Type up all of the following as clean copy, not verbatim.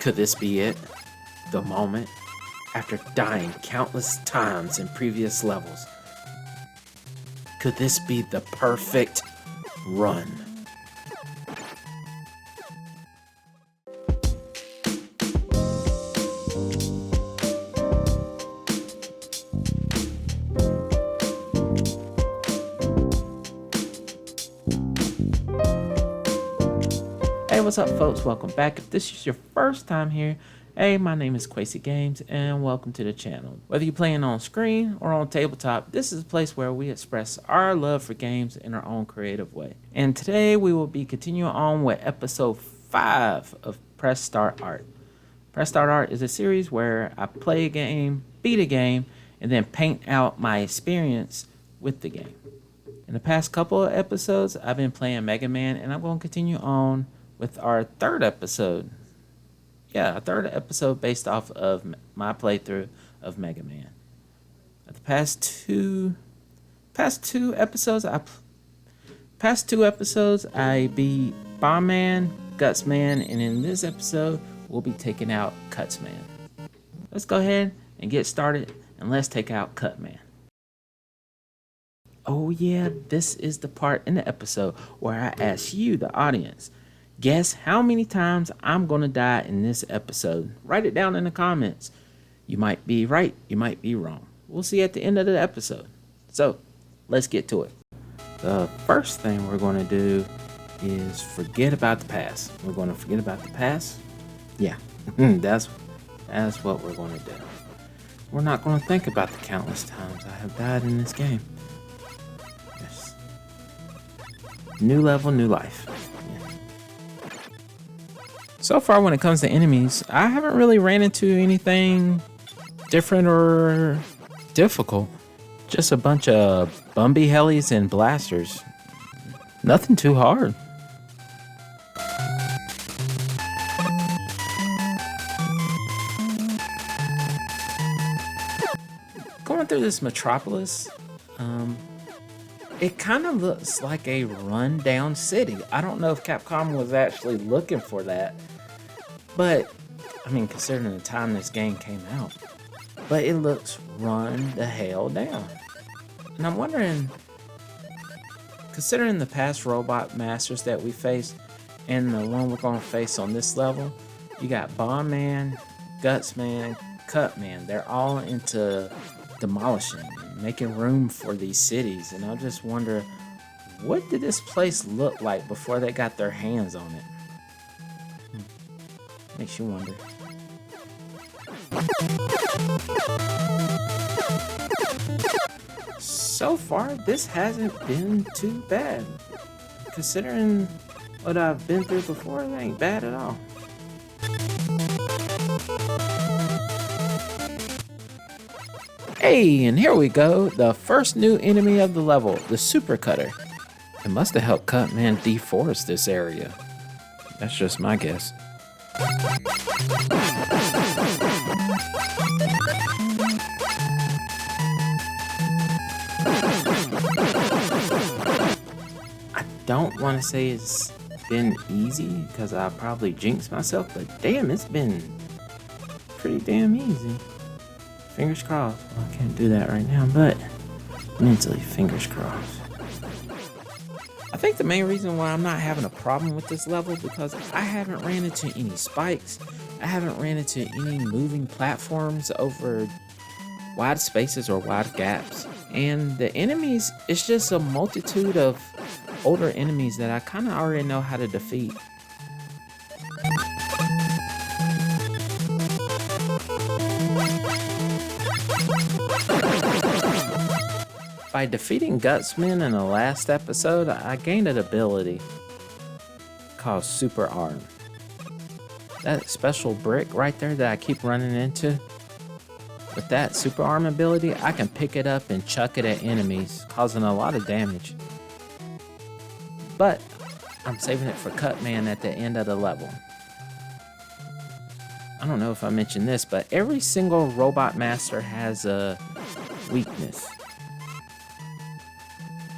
Could this be it? The moment? After dying countless times in previous levels, could this be the perfect run? Hey, what's up, folks? Welcome back. If this is your first time here, hey, my name is Quassie Games, and welcome to the channel. Whether you're playing on screen or on tabletop, this is a place where we express our love for games in our own creative way. And today we will be continuing on with episode 5 of Press Start Art. Press Start Art is a series where I play a game, beat a game, and then paint out my experience with the game. In the past couple of episodes, I've been playing Megaman, and I'm going to continue on with our third episode. A third episode based off of my playthrough of Megaman. The past two episodes, I beat Bomb Man, Guts Man, and in this episode, we'll be taking out Cuts Man. Let's go ahead and get started, and let's take out Cut Man. Oh yeah, this is the part in the episode where I ask you, the audience, guess how many times I'm going to die in this episode. Write it down in the comments. You might be right, you might be wrong. We'll see at the end of the episode. So, let's get to it. The first thing we're going to do is forget about the past. We're going to forget about the past. Yeah, that's what we're going to do. We're not going to think about the countless times I have died in this game. Yes. New level, new life. So far, when it comes to enemies, I haven't really ran into anything different or difficult. Just a bunch of Bumby Hellies and blasters. Nothing too hard. Going through this metropolis, it kind of looks like a run-down city. I don't know if Capcom was actually looking for that. But, I mean, considering the time this game came out. But it looks run the hell down. And I'm wondering, considering the past robot masters that we faced, and the one we're going to face on this level, you got Bomb Man, Guts Man, Cut Man. They're all into demolishing and making room for these cities. And I just wonder, what did this place look like before they got their hands on it? Makes you wonder. So far, this hasn't been too bad. Considering what I've been through before, it ain't bad at all. Hey, and here we go. The first new enemy of the level, the Super Cutter. It must have helped Cut Man deforest this area. That's just my guess. I don't want to say it's been easy because I probably jinxed myself, but damn, it's been pretty damn easy. Fingers crossed. Well, I can't do that right now, but mentally, fingers crossed. I think the main reason why I'm not having a problem with this level because I haven't ran into any spikes. I haven't ran into any moving platforms over wide spaces or wide gaps. And the enemies, it's just a multitude of older enemies that I kind of already know how to defeat. By defeating Gutsman in the last episode, I gained an ability called Super Arm. That special brick right there that I keep running into, with that Super Arm ability, I can pick it up and chuck it at enemies, causing a lot of damage. But I'm saving it for Cut Man at the end of the level. I don't know if I mentioned this, but every single robot master has a weakness.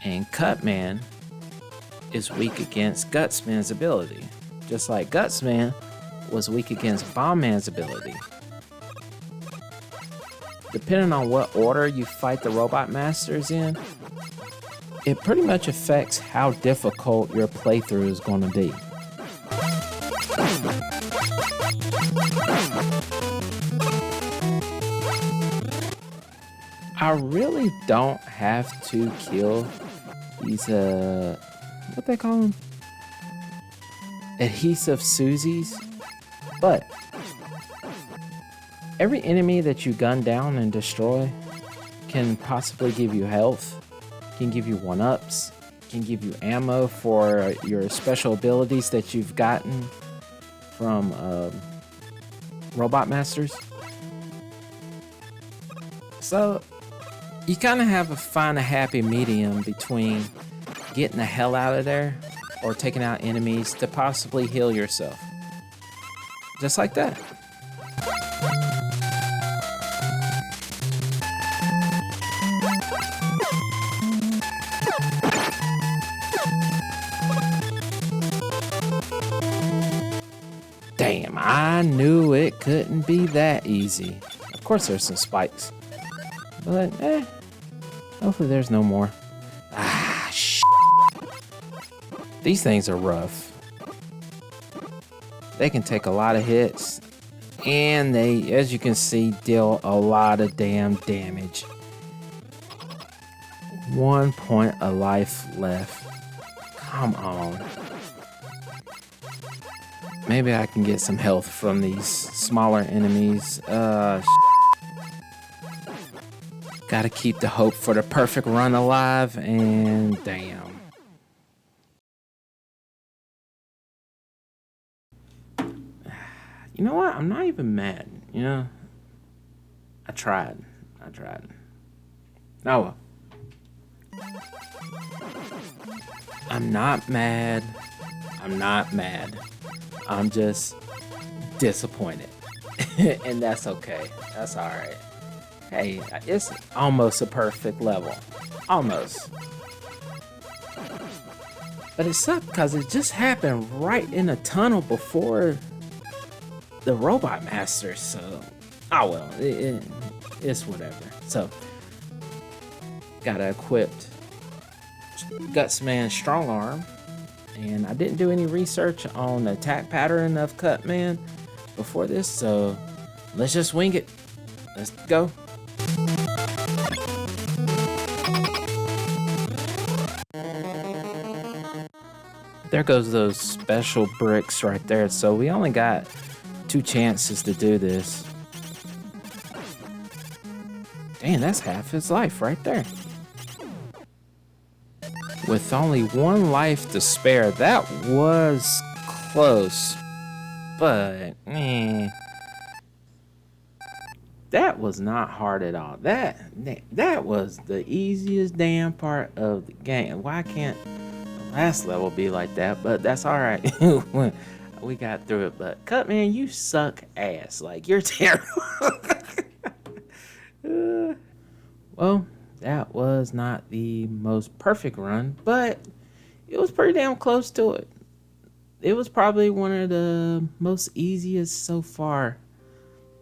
And Cut Man is weak against Gutsman's ability. Just like Gutsman was weak against Bomb Man's ability. Depending on what order you fight the robot masters in, it pretty much affects how difficult your playthrough is going to be. I really don't have to kill these, what they call them? Adhesive Susies. But every enemy that you gun down and destroy can possibly give you health, can give you 1-ups, can give you ammo for your special abilities that you've gotten from Robot Masters. So you kind of have to find a happy medium between getting the hell out of there or taking out enemies to possibly heal yourself. Just like that. Damn, I knew it couldn't be that easy. Of course there's some spikes. But, hopefully there's no more. Ah, shit. These things are rough. They can take a lot of hits. And they, as you can see, deal a lot of damn damage. 1 point of life left. Come on. Maybe I can get some health from these smaller enemies. Gotta keep the hope for the perfect run alive, and damn. You know what? I'm not even mad, you know? I tried. Oh well. I'm not mad. I'm just disappointed. And that's okay. That's alright. Hey, it's almost a perfect level. Almost. But it sucked because it just happened right in a tunnel before the Robot Masters. So, oh well. It's whatever. So, gotta equip Gutsman's Strong Arm. And I didn't do any research on the attack pattern of Cutman before this. So, let's just wing it. Let's go. There goes those special bricks right there. So we only got 2 chances to do this. Dang, that's half his life right there. With only 1 life to spare, that was close. But, that was not hard at all. That was the easiest damn part of the game. Why can't the last level be like that? But that's all right. We got through it. But Cutman, you suck ass. Like, you're terrible. Well, that was not the most perfect run, but it was pretty damn close to it. It was probably one of the most easiest so far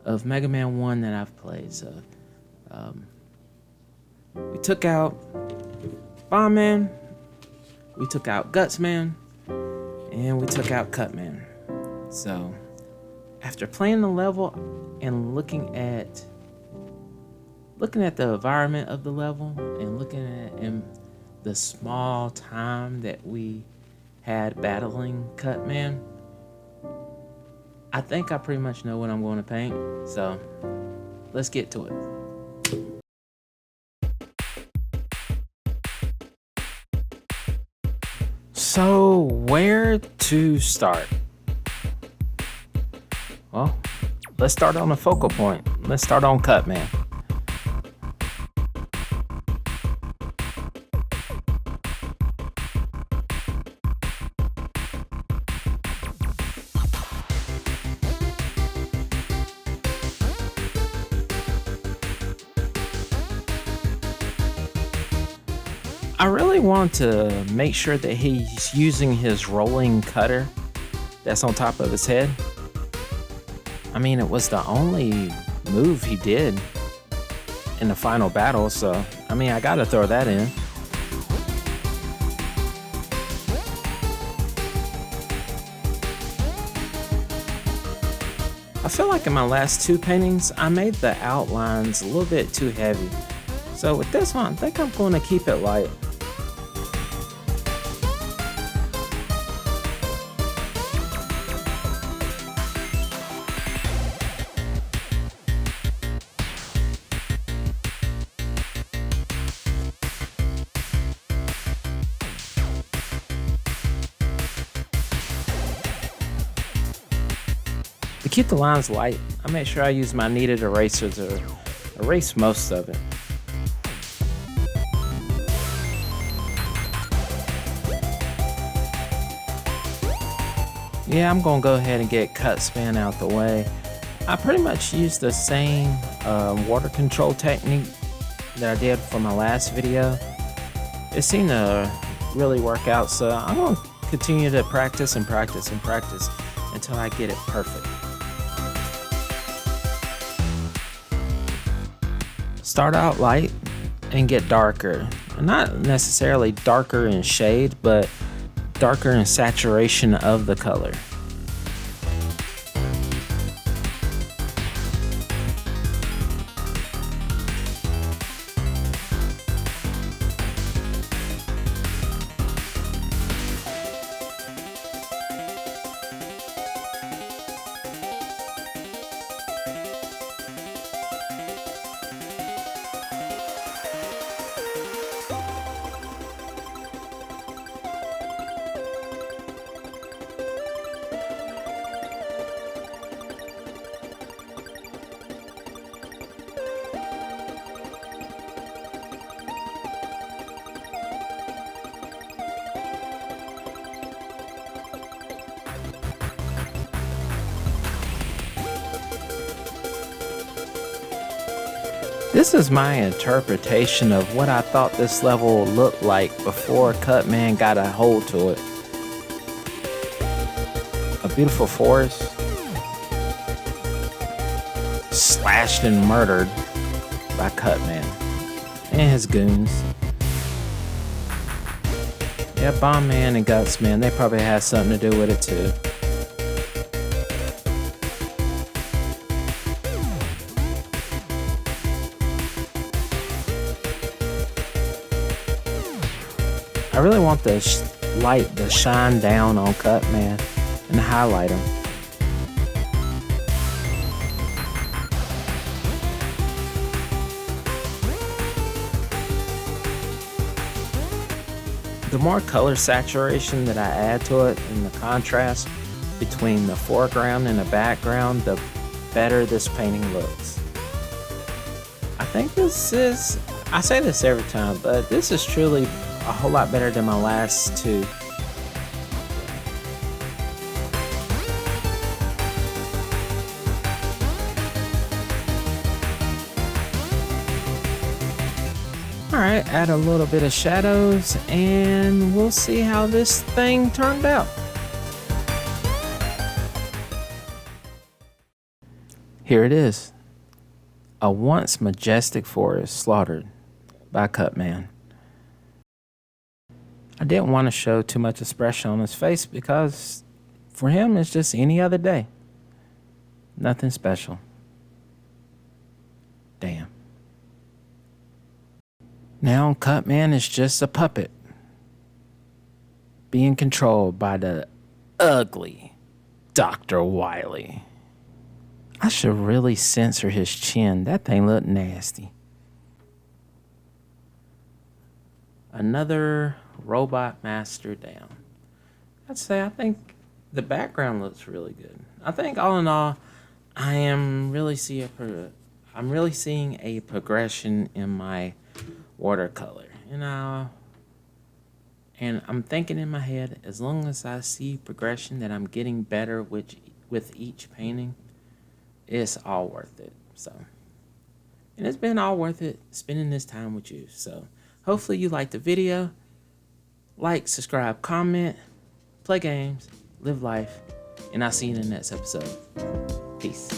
of Megaman 1 that I've played. So we took out Bomb Man, we took out Gutsman, and we took out Cutman. So after playing the level and looking at the environment of the level and looking at the small time that we had battling Cutman, I think I pretty much know what I'm going to paint, so let's get to it. So, where to start? Well, let's start on the focal point. Let's start on Cutman. I really want to make sure that he's using his rolling cutter that's on top of his head. I mean, it was the only move he did in the final battle, so I mean, I gotta throw that in. I feel like in my last two paintings, I made the outlines a little bit too heavy. So with this one, I think I'm going to keep it light. To keep the lines light, I make sure I use my kneaded eraser to erase most of it. Yeah, I'm gonna go ahead and get cut span out the way. I pretty much used the same water control technique that I did for my last video. It seemed to really work out, so I'm gonna continue to practice and practice and practice until I get it perfect. Start out light and get darker. Not necessarily darker in shade, but darker in saturation of the color. This is my interpretation of what I thought this level looked like before Cutman got a hold to it. A beautiful forest, slashed and murdered by Cutman and his goons. Yeah, Bomb Man and Guts Man, they probably had something to do with it too. I really want the light to shine down on Cutman and highlight him. The more color saturation that I add to it and the contrast between the foreground and the background, the better this painting looks. I think this is, I say this every time, but this is truly a whole lot better than my last two. Alright, add a little bit of shadows and we'll see how this thing turned out. Here it is. A once majestic forest slaughtered by Cutman. I didn't want to show too much expression on his face because for him it's just any other day. Nothing special. Damn. Now Cutman is just a puppet being controlled by the ugly Dr. Wily. I should really censor his chin. That thing looked nasty. Another robot master down. I'd say I think the background looks really good. I think all in all, I'm really seeing a progression in my watercolor. And I'm thinking in my head, as long as I see progression that I'm getting better with each painting, it's all worth it. So, and it's been all worth it spending this time with you. So hopefully you liked the video. Like, subscribe, comment, play games, live life, and I'll see you in the next episode. Peace.